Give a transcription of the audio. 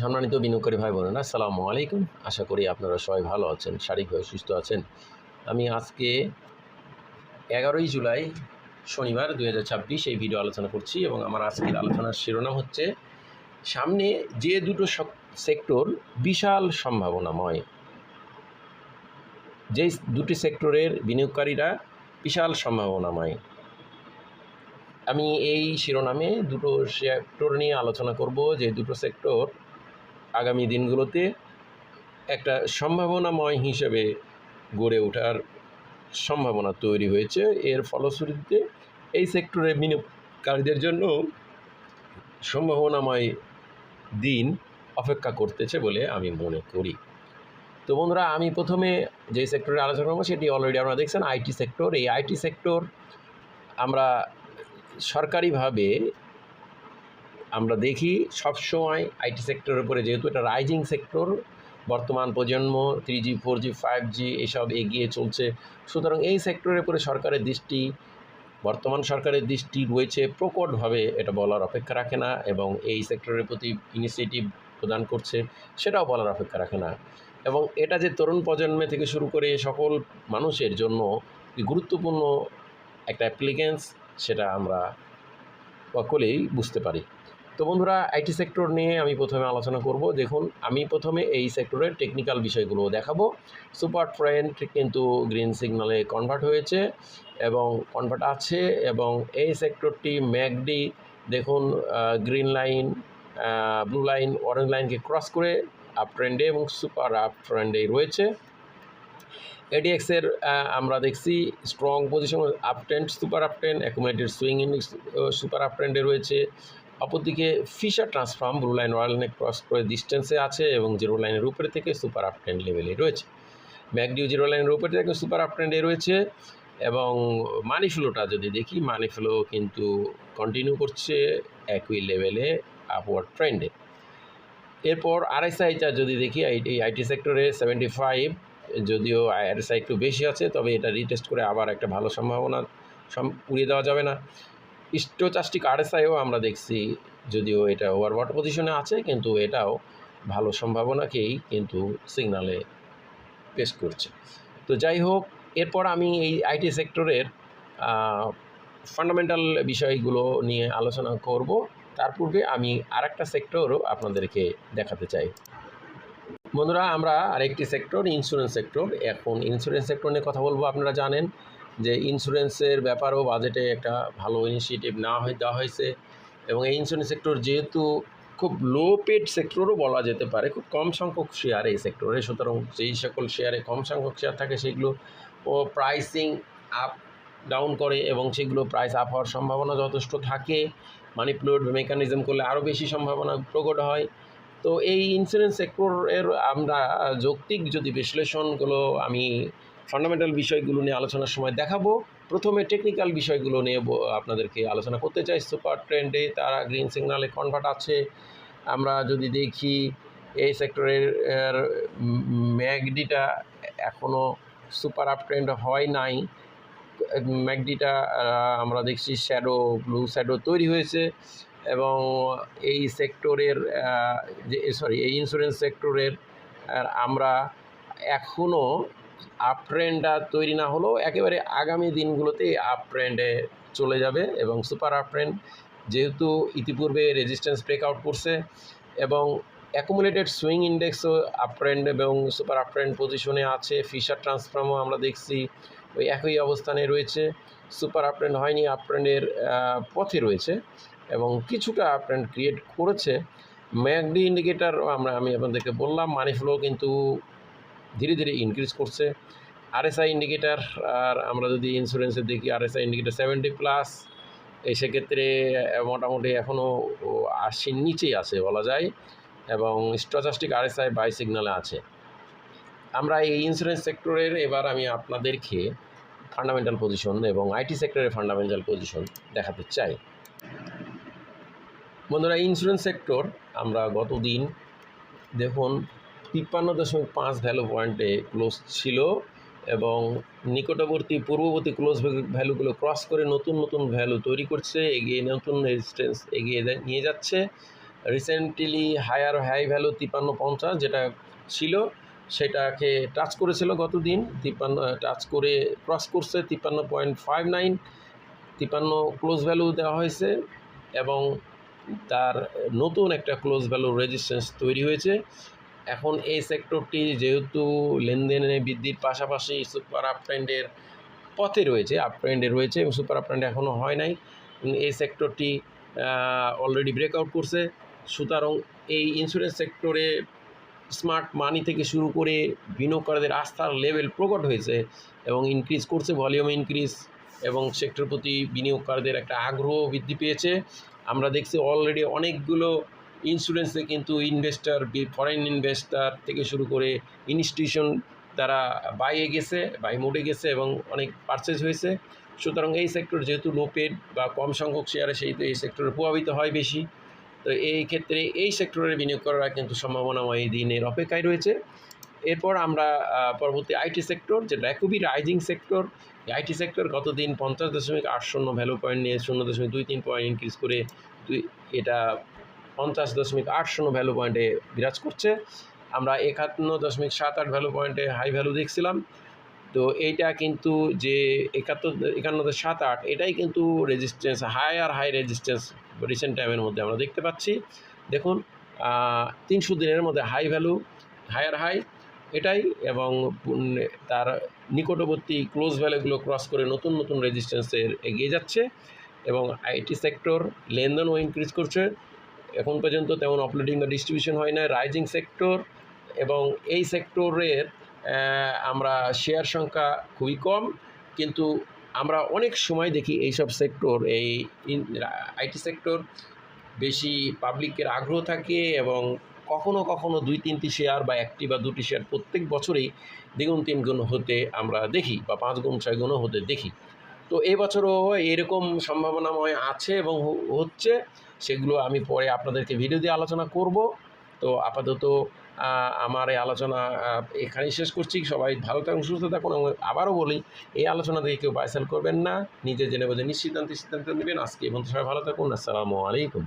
সম্মানিত বিনিয়োগকারী ভাই বোনেরা, আসসালামু আলাইকুম। আশা করি আপনারা সবাই ভালো আছেন, শারীরিকভাবে সুস্থ আছেন। আমি আজকে 11ই জুলাই শনিবার 2026 এই ভিডিও আলোচনা করছি এবং আমার আজকের আলোচনার শিরোনাম হচ্ছে সামনে যে দুটো সেক্টর বিশাল সম্ভাবনাময়, যে দুটি সেক্টরের বিনিয়োগকারীরা বিশাল সম্ভাবনাময়। আমি এই শিরোনামে দুটো সেক্টর নিয়ে আলোচনা করব, যে দুটো সেক্টর আগামী দিনগুলোতে একটা সম্ভাবনাময় হিসেবে গড়ে ওঠার সম্ভাবনা তৈরি হয়েছে। এর ফলশ্রুতিতে এই সেক্টরে বিনিয়োগকারীদের জন্য সম্ভাবনাময় দিন অপেক্ষা করতেছে বলে আমি মনে করি। তো বন্ধুরা, আমি প্রথমে যে সেক্টরে আলোচনা করবো সেটি অলরেডি আপনারা দেখছেন, আইটি সেক্টর। এই আইটি সেক্টর আমরা সরকারিভাবে আমরা দেখি সবসময় আইটি সেক্টরের উপরে, যেহেতু এটা রাইজিং সেক্টর, বর্তমান প্রজন্ম 3G 4G 5G এসব এগিয়ে চলছে, সুতরাং এই সেক্টরের উপরে বর্তমান সরকারের দৃষ্টি রয়েছে প্রকটভাবে, এটা বলার অপেক্ষা রাখে না। এবং এই সেক্টরের প্রতি ইনিশিয়েটিভ প্রদান করছে, সেটাও বলার অপেক্ষা রাখে না। এবং এটা যে তরুণ প্রজন্মে থেকে শুরু করে সকল মানুষের জন্য গুরুত্বপূর্ণ একটা অ্যাপ্লিকেন্স, সেটা আমরা সকলেই বুঝতে পারি। তো বন্ধুরা, আইটি সেক্টর নিয়ে আমি প্রথমে আলোচনা করব। দেখুন, আমি প্রথমে এই সেক্টরের টেকনিক্যাল বিষয়গুলো দেখাবো। সুপার ট্রেন্ড কিন্তু গ্রিন সিগন্যালে কনভার্ট হয়েছে এবং কনভার্ট আছে, এবং এই সেক্টরটি ম্যাকডি দেখুন green line, blue line, orange লাইনকে ক্রস করে আপ ট্রেন্ডে এবং সুপার আপ ট্রেন্ডে রয়েছে। এডিএক্সের আমরা দেখছি strong position, up trend, super up trend, accumulated swing index super up ট্রেন্ডে রয়েছে। অপরদিকে Fisher transform blue line royal লাইনে ক্রস করে ডিস্টেন্সে আছে এবং জিরো লাইনের উপরে থেকে সুপার আপ ট্রেন্ড লেভেলে রয়েছে। ম্যাকডিউ জিরো লাইনের উপরে থেকে সুপার আপ ট্রেন্ডে রয়েছে। এবং মানি ফ্লোটা যদি দেখি, মানি ফ্লো কিন্তু কন্টিনিউ করছে একই লেভেলে আপওয়ার্ড ট্রেন্ডে। এরপর আরএসআইটা যদি দেখি, এই আইটি সেক্টরে 75, যদিও আরএসআই একটু বেশি আছে, তবে এটা রিটেস্ট করে আবার একটা ভালো সম্ভাবনা উড়িয়ে দেওয়া যাবে না। স্টোচাস্টিক আরএসআইও আমরা দেখছি, যদিও এটা ওভারবট পজিশনে আছে, কিন্তু এটাও ভালো সম্ভাবনাকেই কিন্তু সিগনালে পেশ করছে। তো যাই হোক, এরপর আমি এই আইটি সেক্টরের ফান্ডামেন্টাল বিষয়গুলো নিয়ে আলোচনা করব। তার পূর্বে আমি আরেকটা সেক্টরও আপনাদেরকে দেখাতে চাই। বন্ধুরা, আমরা আরেকটি সেক্টর, ইন্স্যুরেন্স সেক্টর। এখন ইন্স্যুরেন্স সেক্টর নিয়ে কথা বলবো। আপনারা জানেন যে ইন্স্যুরেন্সের ব্যাপারেও বাজেটে একটা ভালো ইনিশিয়েটিভ দেওয়া হয়েছে, এবং এই ইন্স্যুরেন্স সেক্টর যেহেতু খুব লো পেড সেক্টরও বলা যেতে পারে, খুব কম সংখ্যক শেয়ার এই সেক্টরে, সুতরাং যেই সকল শেয়ারে কম সংখ্যক শেয়ার থাকে সেগুলো প্রাইসিং আপ ডাউন করে, এবং সেগুলো প্রাইস আপ হওয়ার সম্ভাবনা যথেষ্ট থাকে। ম্যানিপুলেট মেকানিজম করলে আরও বেশি সম্ভাবনা প্রকট হয়। তো এই ইন্স্যুরেন্স সেক্টরের আমরা যৌক্তিক যদি বিশ্লেষণগুলো আমি ফান্ডামেন্টাল বিষয়গুলো নিয়ে আলোচনার সময় দেখাবো। প্রথমে টেকনিক্যাল বিষয়গুলো নিয়ে আপনাদেরকে আলোচনা করতে চাই। সুপার ট্রেন্ডে তারা গ্রিন সিগনালে কনভার্ট আছে। আমরা যদি দেখি এই সেক্টরের ম্যাকডিটা এখনও সুপার আপ ট্রেন্ড হয় নাই। ম্যাকডিটা আমরা দেখছি ব্লু শ্যাডো তৈরি হয়েছে, এবং এই সেক্টরের এই ইন্স্যুরেন্স সেক্টরের আমরা এখনও আপ ট্রেন্ডটা তৈরি না হলেও একেবারে আগামী দিনগুলোতে আপ ট্রেন্ডে চলে যাবে। এবং সুপার আপ ট্রেন্ড যেহেতু ইতিপূর্বে রেজিস্ট্যান্স ব্রেকআউট করছে, এবং অ্যাকুমুলেটেড সুইং ইন্ডেক্সও আপ ট্রেন্ড এবং সুপার আপ ট্রেন্ড পজিশনে আছে। ফিশার ট্রান্সফর্মও আমরা দেখছি ওই একই অবস্থানে রয়েছে, সুপার আপ ট্রেন্ড হয়নি, আপ ট্রেন্ডের পথে রয়েছে এবং কিছুটা আপ ট্রেন্ড ক্রিয়েট করেছে। ম্যাকডি ইন্ডিকেটার আমি আপনাদেরকে বললাম, মানি ফ্লো কিন্তু ধীরে ধীরে ইনক্রিজ করছে। আরএসআই ইন্ডিকেটার, আর আমরা যদি ইন্স্যুরেন্সের দেখি, আরএসআই ইন্ডিকেটার 70+, সেক্ষেত্রে মোটামুটি এখনও 80-র নিচেই আছে বলা যায়, এবং স্টোচাস্টিক আরএসআই বাই সিগনালে আছে। আমরা এই ইন্স্যুরেন্স সেক্টরের এবার আমি আপনাদেরকে ফান্ডামেন্টাল পজিশন এবং আইটি সেক্টরের ফান্ডামেন্টাল পজিশন দেখাতে চাই। বন্ধুরা, ইন্স্যুরেন্স সেক্টর আমরা গত দিন দেখুন 53.5 ভ্যালু পয়েন্টে ক্লোজ ছিল, এবং পূর্ববর্তী ক্লোজ ভ্যালুগুলো ক্রস করে নতুন নতুন ভ্যালু তৈরি করছে, নতুন রেজিস্ট্যান্স এগিয়ে নিয়ে যাচ্ছে, রিসেন্টলি হাই ভ্যালু 53.50 যেটা ছিল সেটাকে টাচ করেছিল গতদিন, 53 টাচ করে ক্রস করছে 53.59, 53 ক্লোজ ভ্যালু দেওয়া হয়েছে এবং তার নতুন একটা ক্লোজ ভ্যালু রেজিস্ট্যান্স তৈরি হয়েছে। এখন এই সেক্টরটি যেহেতু লেনদেনে বৃদ্ধির পাশাপাশি সুপার আপট্রেন্ডের পথে রয়েছে, আপট্রেন্ডে রয়েছে এবং সুপার আপট্রেন্ড এখনও হয় নাই, এই সেক্টরটি অলরেডি ব্রেকআউট করছে। সুতরাং এই ইন্স্যুরেন্স সেক্টরে স্মার্ট মানি থেকে শুরু করে বিনিয়োগকারীদের আস্থার লেভেল প্রকট হয়েছে এবং ইনক্রিজ করছে, ভলিউম ইনক্রিজ এবং সেক্টর প্রতি বিনিয়োগকারীদের একটা আগ্রহ বৃদ্ধি পেয়েছে। আমরা দেখছি অলরেডি অনেকগুলো ইন্স্যুরেন্সে কিন্তু ইনভেস্টার, ফরেন ইনভেস্টার থেকে শুরু করে ইনস্টিটিউশন তারা বাই মোডে গেছে এবং অনেক পারচেজ হয়েছে। সুতরাং এই সেক্টর যেহেতু লো পেড বা কম সংখ্যক শেয়ারে, সেই এই সেক্টরে প্রভাবিত হয় বেশি। তো এই ক্ষেত্রে এই সেক্টরে বিনিয়োগ করার কিন্তু সম্ভাবনাময় দিনের অপেক্ষায় রয়েছে। এরপর আমরা পরবর্তী আইটি সেক্টর, যেটা খুবই রাইজিং সেক্টর। আইটি সেক্টর গতদিন 50.80 ভ্যালু পয়েন্ট নিয়ে 0.23 পয়েন্ট ইনক্রিজ করে এটা 50.80 ভ্যালু পয়েন্টে বিরাজ করছে। আমরা 51.78 ভ্যালু পয়েন্টে হাই ভ্যালু দেখছিলাম। তো এইটা কিন্তু যে 51.78 এটাই কিন্তু রেজিস্ট্যান্স, হাই রেজিস্ট্যান্স রিসেন্ট টাইমের মধ্যে আমরা দেখতে পাচ্ছি। দেখুন 300 দিনের মধ্যে হায়ার হাই এটাই, এবং তার নিকটবর্তী ক্লোজ ভ্যালুগুলো ক্রস করে নতুন নতুন রেজিস্ট্যান্সের এগিয়ে যাচ্ছে এবং আইটি সেক্টর লেনদেনও ইনক্রিজ করছে। এখন পর্যন্ত তেমন অফলোডিং বা ডিস্ট্রিবিউশন হয় না, রাইজিং সেক্টর, এবং এই সেক্টরের আমরা শেয়ার সংখ্যা খুবই কম, কিন্তু আমরা অনেক সময় দেখি এইসব সেক্টর, এই আইটি সেক্টর বেশি পাবলিকের আগ্রহ থাকে এবং কখনো কখনো 2-3টি শেয়ার বা 1টি বা 2টি শেয়ার প্রত্যেক বছরেই দ্বিগুণ 3 গুণ হতে আমরা দেখি বা 5 গুণ 6 গুণও হতে দেখি। তো এবছরও এরকম সম্ভাবনাময় আছে এবং হচ্ছে, সেগুলো আমি পরে আপনাদেরকে ভিডিও দিয়ে আলোচনা করব। তো আপাতত আমার এই আলোচনা এখানেই শেষ করছি। সবাই ভালো থাকুন, সুস্থ থাকুন এবং আবারও বলি, এই আলোচনা থেকে কেউ বাই সেল করবেন না, নিজে জেনে বুঝে সিদ্ধান্ত নেবেন। আজকে এবং সবাই ভালো থাকুন। আসসালামু আলাইকুম।